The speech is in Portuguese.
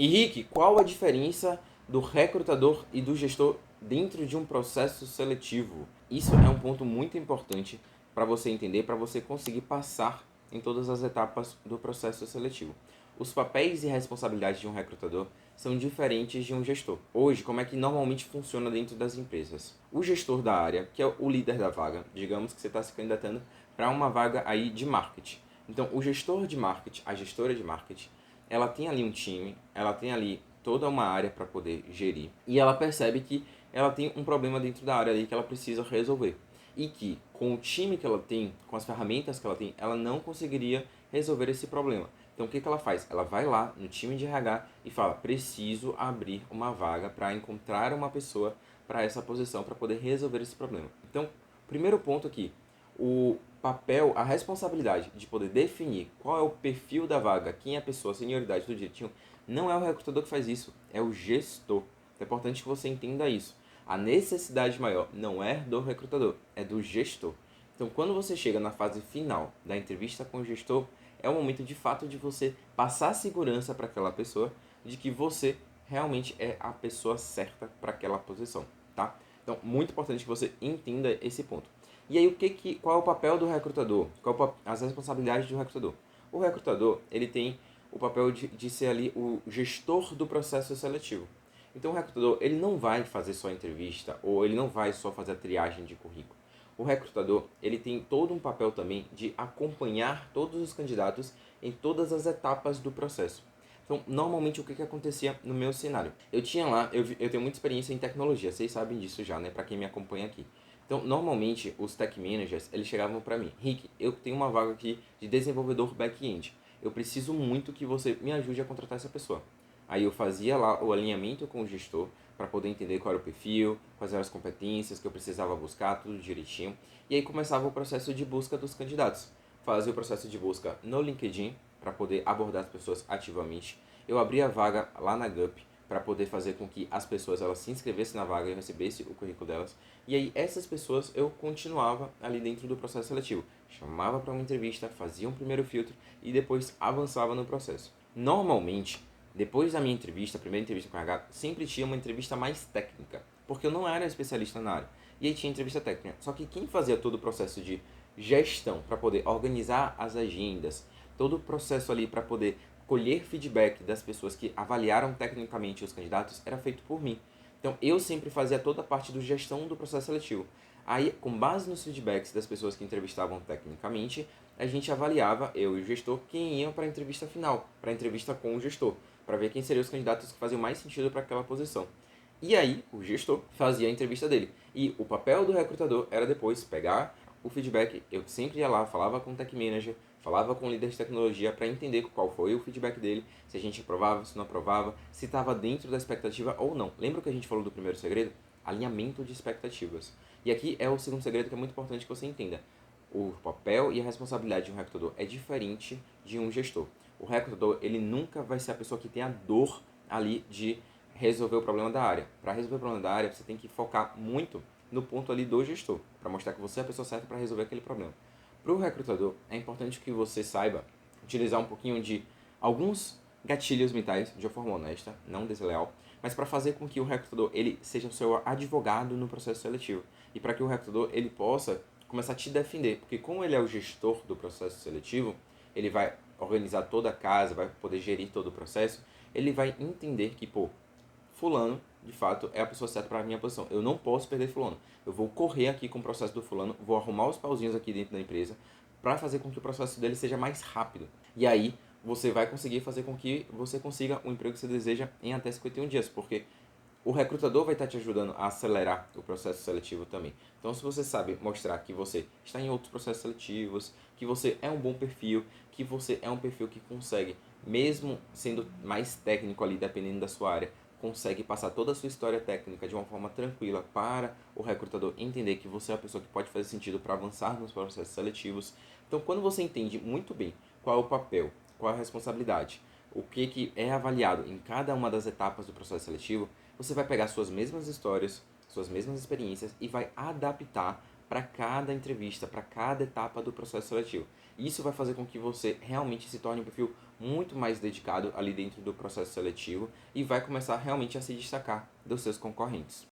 E Rick, qual a diferença do recrutador e do gestor dentro de um processo seletivo? Isso é um ponto muito importante para você entender, para você conseguir passar em todas as etapas do processo seletivo. Os papéis e responsabilidades de um recrutador são diferentes de um gestor. Hoje, como é que normalmente funciona dentro das empresas? O gestor da área, que é o líder da vaga, digamos que você está se candidatando para uma vaga aí de marketing. Então, o gestor de marketing, a gestora de marketing, ela tem ali um time, ela tem ali toda uma área para poder gerir e ela percebe que ela tem um problema dentro da área ali que ela precisa resolver e que com o time que ela tem, com as ferramentas que ela tem, ela não conseguiria resolver esse problema. Então o que ela faz? Ela vai lá no time de RH e fala: preciso abrir uma vaga para encontrar uma pessoa para essa posição para poder resolver esse problema. Então, primeiro ponto aqui, o papel, a responsabilidade de poder definir qual é o perfil da vaga, quem é a pessoa, a senioridade do direitinho, não é o recrutador que faz isso, é o gestor. É importante que você entenda isso. A necessidade maior não é do recrutador, é do gestor. Então, quando você chega na fase final da entrevista com o gestor, é o momento de fato de você passar segurança para aquela pessoa de que você realmente é a pessoa certa para aquela posição, tá? Então, muito importante que você entenda esse ponto. E aí, qual é o papel do recrutador? Qual as responsabilidades do recrutador? O recrutador, ele tem o papel de ser ali o gestor do processo seletivo. Então, o recrutador, ele não vai fazer só a entrevista, ou ele não vai só fazer a triagem de currículo. O recrutador, ele tem todo um papel também de acompanhar todos os candidatos em todas as etapas do processo. Então, normalmente, o que acontecia no meu cenário? Eu tinha lá, eu tenho muita experiência em tecnologia, vocês sabem disso já, né, para quem me acompanha aqui. Então, normalmente, os tech managers, eles chegavam para mim: Rick, eu tenho uma vaga aqui de desenvolvedor back-end. Eu preciso muito que você me ajude a contratar essa pessoa. Aí eu fazia lá o alinhamento com o gestor para poder entender qual era o perfil, quais eram as competências que eu precisava buscar, tudo direitinho. E aí começava o processo de busca dos candidatos. Fazia o processo de busca no LinkedIn para poder abordar as pessoas ativamente. Eu abria a vaga lá na GUP para poder fazer com que as pessoas elas se inscrevessem na vaga e eu recebesse o currículo delas. E aí essas pessoas eu continuava ali dentro do processo seletivo. Chamava para uma entrevista, fazia um primeiro filtro e depois avançava no processo. Normalmente, depois da minha entrevista, a primeira entrevista com a RH, sempre tinha uma entrevista mais técnica, porque eu não era especialista na área. E aí tinha entrevista técnica. Só que quem fazia todo o processo de gestão para poder organizar as agendas, todo o processo ali para poder colher feedback das pessoas que avaliaram tecnicamente os candidatos era feito por mim. Então eu sempre fazia toda a parte do gestão do processo seletivo. Aí, com base nos feedbacks das pessoas que entrevistavam tecnicamente, a gente avaliava, eu e o gestor, quem ia para a entrevista final, para a entrevista com o gestor, para ver quem seriam os candidatos que faziam mais sentido para aquela posição. E aí, o gestor fazia a entrevista dele. E o papel do recrutador era depois pegar o feedback. Eu sempre ia lá, falava com o tech manager, falava com o líder de tecnologia para entender qual foi o feedback dele, se a gente aprovava, se não aprovava, se estava dentro da expectativa ou não. Lembra que a gente falou do primeiro segredo? Alinhamento de expectativas. E aqui é o segundo segredo que é muito importante que você entenda. O papel e a responsabilidade de um recrutador é diferente de um gestor. O recrutador, ele nunca vai ser a pessoa que tem a dor ali de resolver o problema da área. Para resolver o problema da área, você tem que focar muito no ponto ali do gestor, para mostrar que você é a pessoa certa para resolver aquele problema. Para o recrutador, é importante que você saiba utilizar um pouquinho de alguns gatilhos mentais de uma forma honesta, não desleal, mas para fazer com que o recrutador ele seja o seu advogado no processo seletivo e para que o recrutador ele possa começar a te defender, porque como ele é o gestor do processo seletivo, ele vai organizar toda a casa, vai poder gerir todo o processo, ele vai entender que, pô, fulano, de fato, é a pessoa certa para a minha posição. Eu não posso perder fulano. Eu vou correr aqui com o processo do fulano, vou arrumar os pauzinhos aqui dentro da empresa para fazer com que o processo dele seja mais rápido. E aí, você vai conseguir fazer com que você consiga o emprego que você deseja em até 51 dias, porque o recrutador vai estar te ajudando a acelerar o processo seletivo também. Então, se você sabe mostrar que você está em outros processos seletivos, que você é um bom perfil, que você é um perfil que consegue, mesmo sendo mais técnico ali, dependendo da sua área, consegue passar toda a sua história técnica de uma forma tranquila para o recrutador entender que você é a pessoa que pode fazer sentido para avançar nos processos seletivos. Então, quando você entende muito bem qual é o papel, qual é a responsabilidade, o que é avaliado em cada uma das etapas do processo seletivo, você vai pegar suas mesmas histórias, suas mesmas experiências e vai adaptar para cada entrevista, para cada etapa do processo seletivo. Isso vai fazer com que você realmente se torne um perfil muito mais dedicado ali dentro do processo seletivo e vai começar realmente a se destacar dos seus concorrentes.